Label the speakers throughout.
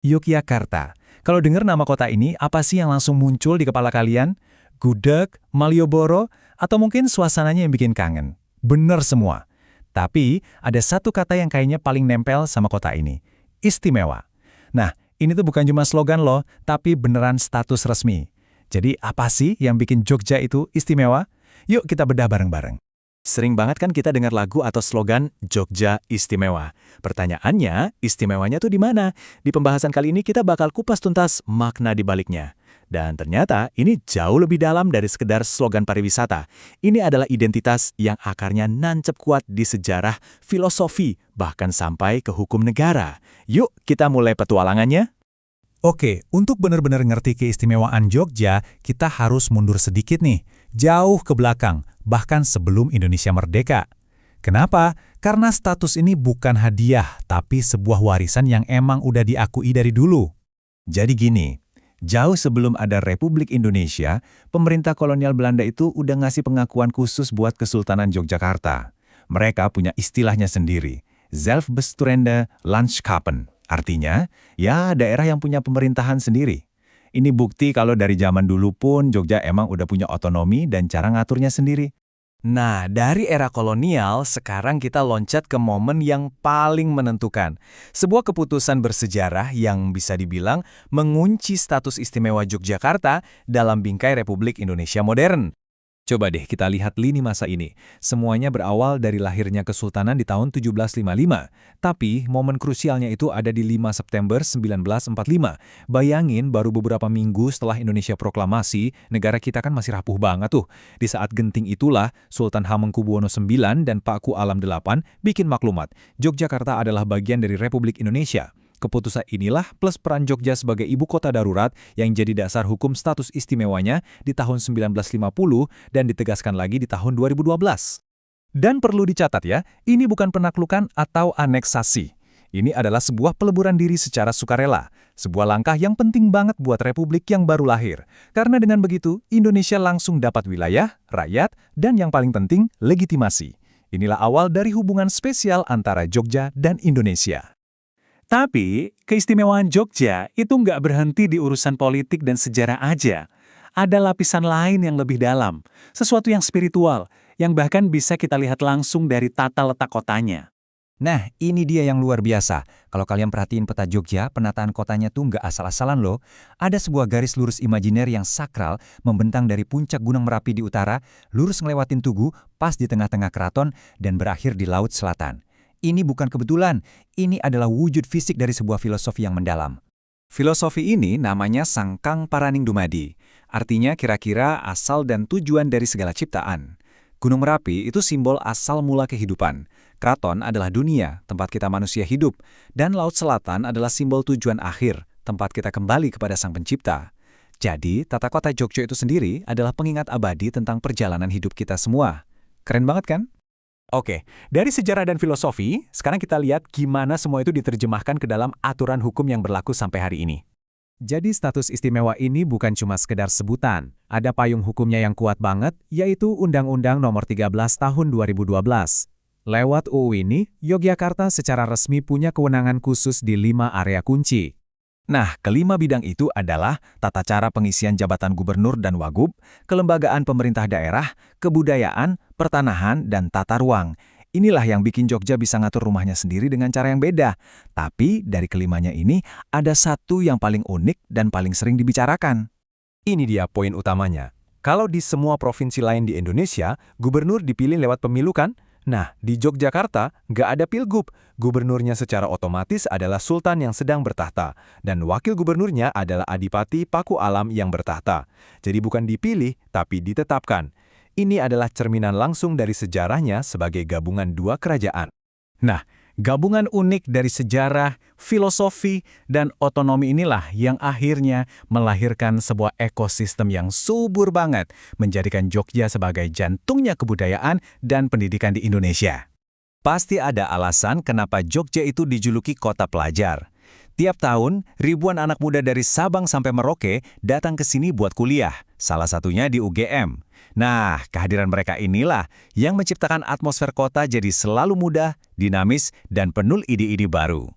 Speaker 1: Yogyakarta. Kalau dengar nama kota ini, apa sih yang langsung muncul di kepala kalian? Gudeg, Malioboro, atau mungkin suasananya yang bikin kangen? Bener semua. Tapi, ada satu kata yang kayaknya paling nempel sama kota ini. Istimewa. Nah, ini tuh bukan cuma slogan loh, tapi beneran status resmi. Jadi, apa sih yang bikin Jogja itu istimewa? Yuk kita bedah bareng-bareng. Sering banget kan kita dengar lagu atau slogan Jogja Istimewa. Pertanyaannya, istimewanya tuh di mana? Di pembahasan kali ini kita bakal kupas tuntas makna di baliknya. Dan ternyata ini jauh lebih dalam dari sekedar slogan pariwisata. Ini adalah identitas yang akarnya nancep kuat di sejarah, filosofi, bahkan sampai ke hukum negara. Yuk kita mulai petualangannya. Oke, untuk benar-benar ngerti keistimewaan Jogja, kita harus mundur sedikit nih, jauh ke belakang, bahkan sebelum Indonesia merdeka. Kenapa? Karena status ini bukan hadiah, tapi sebuah warisan yang emang udah diakui dari dulu. Jadi gini, jauh sebelum ada Republik Indonesia, pemerintah kolonial Belanda itu udah ngasih pengakuan khusus buat Kesultanan Yogyakarta. Mereka punya istilahnya sendiri, Zelfbesturende Landschappen. Artinya, ya daerah yang punya pemerintahan sendiri. Ini bukti kalau dari zaman dulu pun Jogja emang udah punya otonomi dan cara ngaturnya sendiri. Nah, dari era kolonial, sekarang kita loncat ke momen yang paling menentukan. Sebuah keputusan bersejarah yang bisa dibilang mengunci status istimewa Yogyakarta dalam bingkai Republik Indonesia modern. Coba deh kita lihat lini masa ini. Semuanya berawal dari lahirnya Kesultanan di tahun 1755. Tapi momen krusialnya itu ada di 5 September 1945. Bayangin baru beberapa minggu setelah Indonesia proklamasi, negara kita kan masih rapuh banget tuh. Di saat genting itulah, Sultan Hamengkubuwono IX dan Paku Alam VIII bikin maklumat. Yogyakarta adalah bagian dari Republik Indonesia. Keputusan inilah plus peran Jogja sebagai ibu kota darurat yang jadi dasar hukum status istimewanya di tahun 1950 dan ditegaskan lagi di tahun 2012. Dan perlu dicatat ya, ini bukan penaklukan atau aneksasi. Ini adalah sebuah peleburan diri secara sukarela, sebuah langkah yang penting banget buat republik yang baru lahir. Karena dengan begitu, Indonesia langsung dapat wilayah, rakyat, dan yang paling penting, legitimasi. Inilah awal dari hubungan spesial antara Jogja dan Indonesia. Tapi, keistimewaan Jogja itu nggak berhenti di urusan politik dan sejarah aja. Ada lapisan lain yang lebih dalam, sesuatu yang spiritual, yang bahkan bisa kita lihat langsung dari tata letak kotanya. Nah, ini dia yang luar biasa. Kalau kalian perhatiin peta Jogja, penataan kotanya tuh nggak asal-asalan loh. Ada sebuah garis lurus imajiner yang sakral membentang dari puncak Gunung Merapi di utara, lurus ngelewatin Tugu, pas di tengah-tengah keraton, dan berakhir di Laut Selatan. Ini bukan kebetulan, ini adalah wujud fisik dari sebuah filosofi yang mendalam. Filosofi ini namanya Sangkang Paraning Dumadi, artinya kira-kira asal dan tujuan dari segala ciptaan. Gunung Merapi itu simbol asal mula kehidupan, keraton adalah dunia, tempat kita manusia hidup, dan Laut Selatan adalah simbol tujuan akhir, tempat kita kembali kepada Sang Pencipta. Jadi, tata kota Jogja itu sendiri adalah pengingat abadi tentang perjalanan hidup kita semua. Keren banget kan? Oke, dari sejarah dan filosofi, sekarang kita lihat gimana semua itu diterjemahkan ke dalam aturan hukum yang berlaku sampai hari ini. Jadi status istimewa ini bukan cuma sekedar sebutan. Ada payung hukumnya yang kuat banget, yaitu Undang-Undang Nomor 13 Tahun 2012. Lewat UU ini, Yogyakarta secara resmi punya kewenangan khusus di 5 area kunci. Nah, kelima bidang itu adalah tata cara pengisian jabatan gubernur dan wagub, kelembagaan pemerintah daerah, kebudayaan, pertanahan, dan tata ruang. Inilah yang bikin Jogja bisa ngatur rumahnya sendiri dengan cara yang beda. Tapi dari kelimanya ini, ada satu yang paling unik dan paling sering dibicarakan. Ini dia poin utamanya. Kalau di semua provinsi lain di Indonesia, gubernur dipilih lewat pemilu kan? Nah, di Yogyakarta nggak ada pilgub. Gubernurnya secara otomatis adalah sultan yang sedang bertahta, dan wakil gubernurnya adalah adipati Paku Alam yang bertahta. Jadi bukan dipilih, tapi ditetapkan. Ini adalah cerminan langsung dari sejarahnya sebagai gabungan dua kerajaan. Nah, gabungan unik dari sejarah, filosofi, dan otonomi inilah yang akhirnya melahirkan sebuah ekosistem yang subur banget, menjadikan Jogja sebagai jantungnya kebudayaan dan pendidikan di Indonesia. Pasti ada alasan kenapa Jogja itu dijuluki kota pelajar. Tiap tahun, ribuan anak muda dari Sabang sampai Merauke datang ke sini buat kuliah, salah satunya di UGM. Nah, kehadiran mereka inilah yang menciptakan atmosfer kota jadi selalu muda, dinamis, dan penuh ide-ide baru.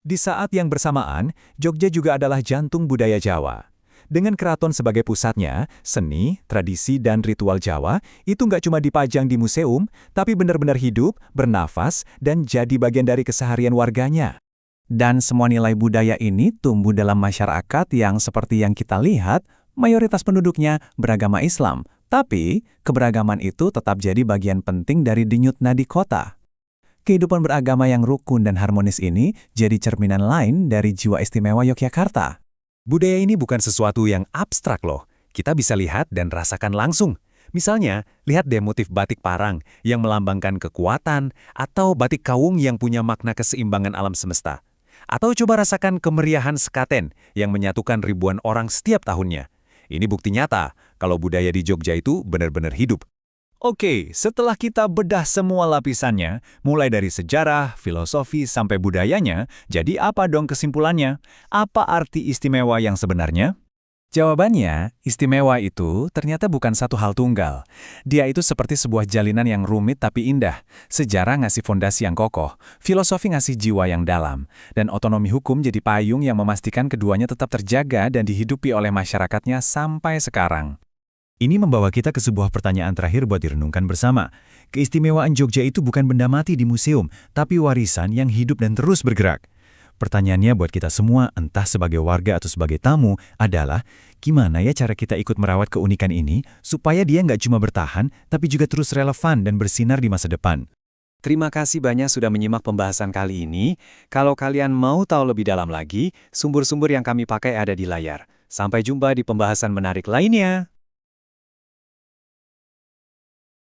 Speaker 2: Di saat yang bersamaan, Jogja juga adalah jantung budaya Jawa. Dengan keraton sebagai pusatnya, seni, tradisi, dan ritual Jawa itu nggak cuma dipajang di museum, tapi benar-benar hidup, bernafas, dan jadi bagian dari keseharian warganya.
Speaker 1: Dan semua nilai budaya ini tumbuh dalam masyarakat yang seperti yang kita lihat, mayoritas penduduknya beragama Islam. Tapi, keberagaman itu tetap jadi bagian penting dari denyut nadi kota. Kehidupan beragama yang rukun dan harmonis ini jadi cerminan lain dari jiwa istimewa Yogyakarta.
Speaker 2: Budaya ini bukan sesuatu yang abstrak loh. Kita bisa lihat dan rasakan langsung. Misalnya, lihat deh motif batik parang yang melambangkan kekuatan, atau batik kawung yang punya makna keseimbangan alam semesta. Atau coba rasakan kemeriahan sekaten yang menyatukan ribuan orang setiap tahunnya. Ini bukti nyata kalau budaya di Jogja itu benar-benar hidup. Oke, setelah kita bedah semua lapisannya, mulai dari sejarah, filosofi, sampai budayanya, jadi apa dong kesimpulannya? Apa arti istimewa yang sebenarnya?
Speaker 1: Jawabannya, istimewa itu ternyata bukan satu hal tunggal. Dia itu seperti sebuah jalinan yang rumit tapi indah. Sejarah ngasih fondasi yang kokoh, filosofi ngasih jiwa yang dalam, dan otonomi hukum jadi payung yang memastikan keduanya tetap terjaga dan dihidupi oleh masyarakatnya sampai sekarang.
Speaker 2: Ini membawa kita ke sebuah pertanyaan terakhir buat direnungkan bersama. Keistimewaan Jogja itu bukan benda mati di museum, tapi warisan yang hidup dan terus bergerak. Pertanyaannya buat kita semua, entah sebagai warga atau sebagai tamu, adalah gimana ya cara kita ikut merawat keunikan ini supaya dia nggak cuma bertahan, tapi juga terus relevan dan bersinar di masa depan.
Speaker 1: Terima kasih banyak sudah menyimak pembahasan kali ini. Kalau kalian mau tahu lebih dalam lagi, sumber-sumber yang kami pakai ada di layar. Sampai jumpa di pembahasan menarik lainnya.